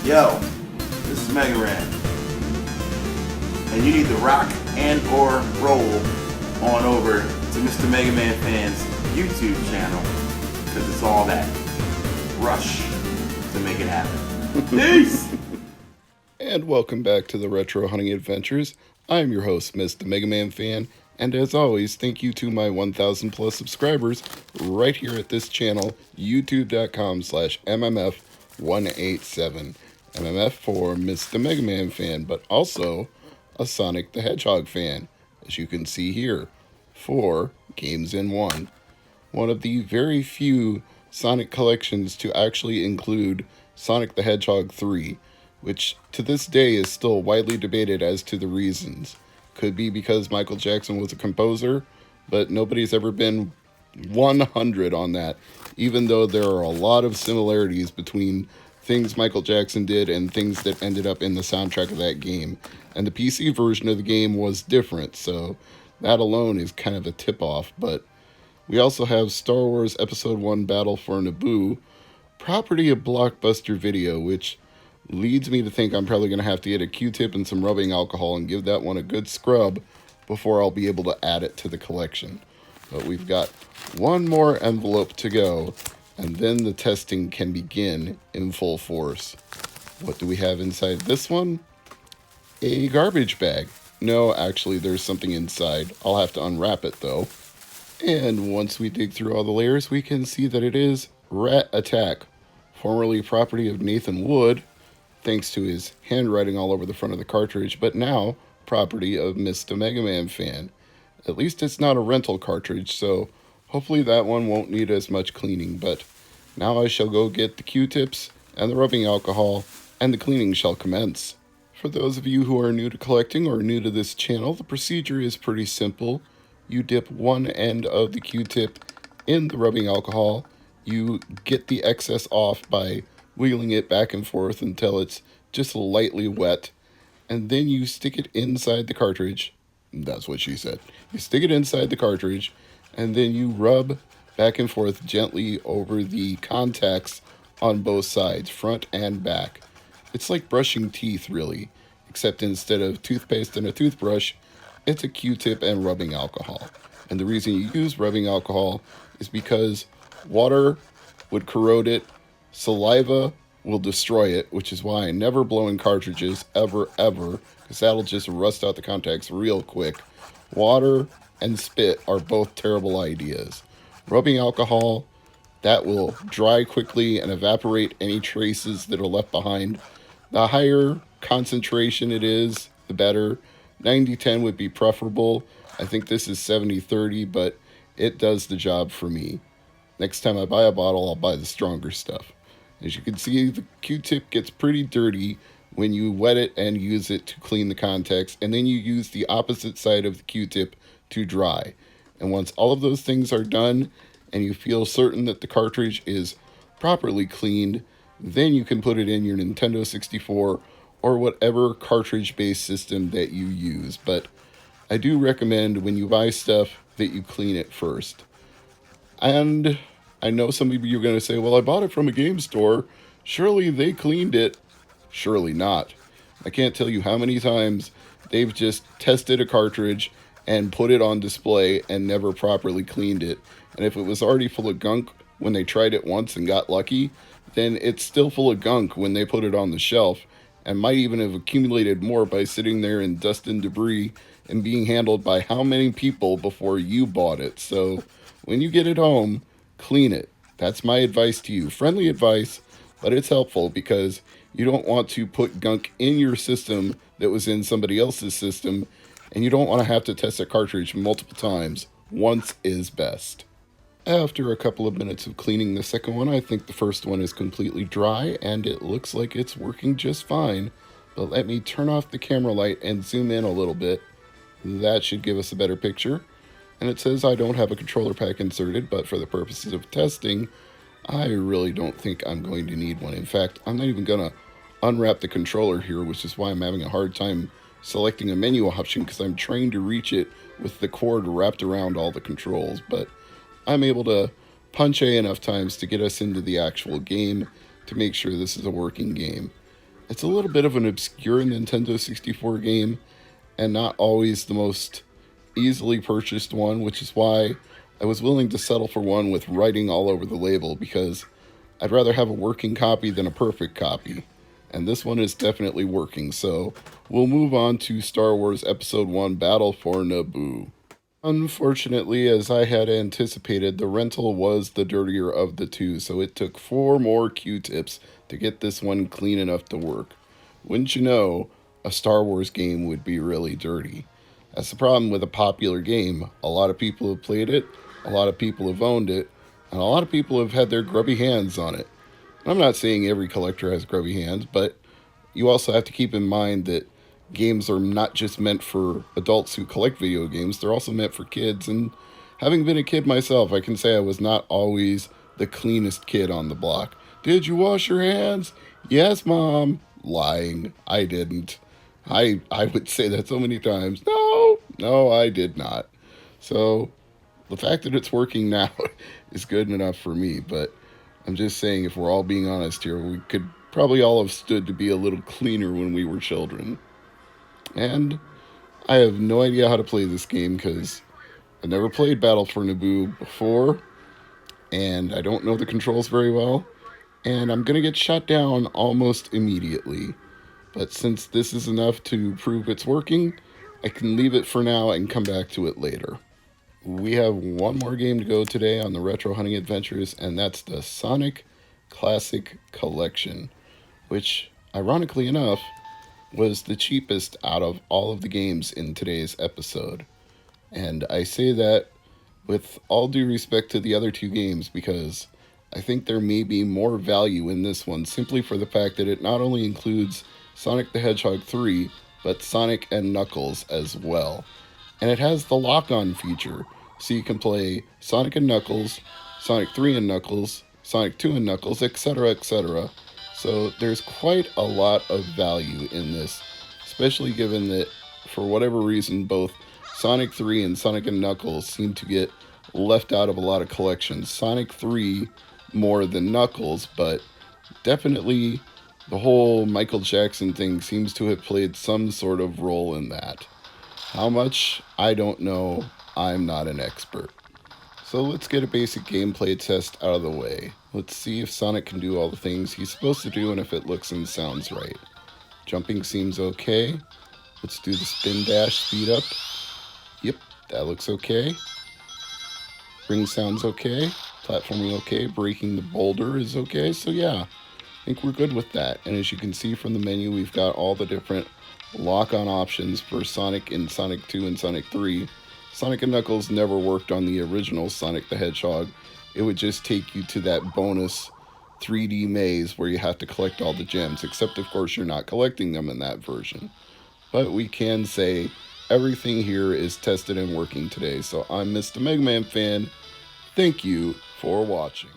Yo, this is MegaManFan, and you need to rock and or roll on over to Mr. MegaManFan's YouTube channel, because it's all that rush to make it happen. Peace! And welcome back to the Retro Hunting Adventures. I'm your host, Mr. MegaManFan, and as always, thank you to my 1,000 plus subscribers right here at this channel, youtube.com/MMF187. MMF for Mr. MegaManFan, but also a Sonic the Hedgehog fan, as you can see here, 4 games in one. One of the very few Sonic collections to actually include Sonic the Hedgehog 3, which to this day is still widely debated as to the reasons. Could be because Michael Jackson was a composer, but nobody's ever been 100 on that, even though there are a lot of similarities between things Michael Jackson did and things that ended up in the soundtrack of that game. And the PC version of the game was different, so that alone is kind of a tip-off. But we also have Star Wars Episode 1 Battle for Naboo, property of Blockbuster Video, which leads me to think I'm probably going to have to get a Q-tip and some rubbing alcohol and give that one a good scrub before I'll be able to add it to the collection. But we've got one more envelope to go, and then the testing can begin in full force. What do we have inside this one? A garbage bag. No, actually, there's something inside. I'll have to unwrap it, though. And once we dig through all the layers, we can see that it is Rat Attack, formerly property of Nathan Wood, thanks to his handwriting all over the front of the cartridge, but now property of Mr. MegaManFan. At least it's not a rental cartridge, so hopefully that one won't need as much cleaning, but now I shall go get the Q-tips and the rubbing alcohol, and the cleaning shall commence. For those of you who are new to collecting or new to this channel, the procedure is pretty simple. You dip one end of the Q-tip in the rubbing alcohol, you get the excess off by wheeling it back and forth until it's just lightly wet, and then you stick it inside the cartridge. That's what she said. You stick it inside the cartridge, and then you rub back and forth gently over the contacts on both sides, front and back. It's like brushing teeth, really, except instead of toothpaste and a toothbrush, it's a Q-tip and rubbing alcohol. And the reason you use rubbing alcohol is because water would corrode it, saliva will destroy it, which is why I never blow in cartridges, ever, because that'll just rust out the contacts real quick. Water and spit are both terrible ideas. Rubbing alcohol, that will dry quickly and evaporate any traces that are left behind. The higher concentration it is, the better. 90-10 would be preferable. I think this is 70-30, but it does the job for me. Next time I buy a bottle, I'll buy the stronger stuff. As you can see, the Q-tip gets pretty dirty when you wet it and use it to clean the contacts, and then you use the opposite side of the Q-tip to dry. And once all of those things are done, and you feel certain that the cartridge is properly cleaned, then you can put it in your Nintendo 64 or whatever cartridge-based system that you use. But I do recommend when you buy stuff that you clean it first. And I know some of you are going to say, well, I bought it from a game store. Surely they cleaned it. Surely not. I can't tell you how many times they've just tested a cartridge and put it on display and never properly cleaned it. And if it was already full of gunk when they tried it once and got lucky, then it's still full of gunk when they put it on the shelf, and might even have accumulated more by sitting there in dust and debris and being handled by how many people before you bought it. So when you get it home, clean it. That's my advice to you. Friendly advice, but it's helpful because you don't want to put gunk in your system that was in somebody else's system, and you don't want to have to test a cartridge multiple times. Once is best. After a couple of minutes of cleaning the second one, I think the first one is completely dry, and it looks like it's working just fine. But let me turn off the camera light and zoom in a little bit. That should give us a better picture. And it says I don't have a controller pack inserted, but for the purposes of testing, I really don't think I'm going to need one. In fact, I'm not even going to unwrap the controller here, which is why I'm having a hard time selecting a menu option, because I'm trying to reach it with the cord wrapped around all the controls. But I'm able to punch A enough times to get us into the actual game to make sure this is a working game. It's a little bit of an obscure Nintendo 64 game and not always the most easily purchased one, which is why I was willing to settle for one with writing all over the label, because I'd rather have a working copy than a perfect copy. And this one is definitely working, so we'll move on to Star Wars Episode 1 Battle for Naboo. Unfortunately, as I had anticipated, the rental was the dirtier of the two, so it took 4 more Q-tips to get this one clean enough to work. Wouldn't you know, a Star Wars game would be really dirty. That's the problem with a popular game. A lot of people have played it, a lot of people have owned it, and a lot of people have had their grubby hands on it. I'm not saying every collector has grubby hands, but you also have to keep in mind that games are not just meant for adults who collect video games, they're also meant for kids. And having been a kid myself, I can say I was not always the cleanest kid on the block. Did you wash your hands? Yes, Mom. Lying. I didn't. I would say that so many times. No, I did not. So the fact that it's working now is good enough for me, but I'm just saying, if we're all being honest here, we could probably all have stood to be a little cleaner when we were children. And I have no idea how to play this game because I've never played Battle for Naboo before, and I don't know the controls very well, and I'm going to get shut down almost immediately. But since this is enough to prove it's working, I can leave it for now and come back to it later. We have one more game to go today on the Retro Hunting Adventures, and that's the Sonic Classic Collection, which, ironically enough, was the cheapest out of all of the games in today's episode. And I say that with all due respect to the other 2 games, because I think there may be more value in this one simply for the fact that it not only includes Sonic the Hedgehog 3, but Sonic and Knuckles as well. And it has the lock-on feature, so you can play Sonic and Knuckles, Sonic 3 and Knuckles, Sonic 2 and Knuckles, etc., etc. So there's quite a lot of value in this, especially given that, for whatever reason, both Sonic 3 and Sonic and Knuckles seem to get left out of a lot of collections. Sonic 3 more than Knuckles, but definitely the whole Michael Jackson thing seems to have played some sort of role in that. How much? I don't know. I'm not an expert. So let's get a basic gameplay test out of the way. Let's see if Sonic can do all the things he's supposed to do and if it looks and sounds right. Jumping seems okay. Let's do the spin dash speed up. Yep, that looks okay. Ring sounds okay. Platforming okay. Breaking the boulder is okay. So yeah, I think we're good with that. And as you can see from the menu, we've got all the different lock-on options for Sonic in Sonic 2 and Sonic 3. Sonic and Knuckles never worked on the original Sonic the Hedgehog. It would just take you to that bonus 3D maze where you have to collect all the gems, except of course you're not collecting them in that version. But we can say everything here is tested and working today. So I'm Mr. MegaManFan. Thank you for watching.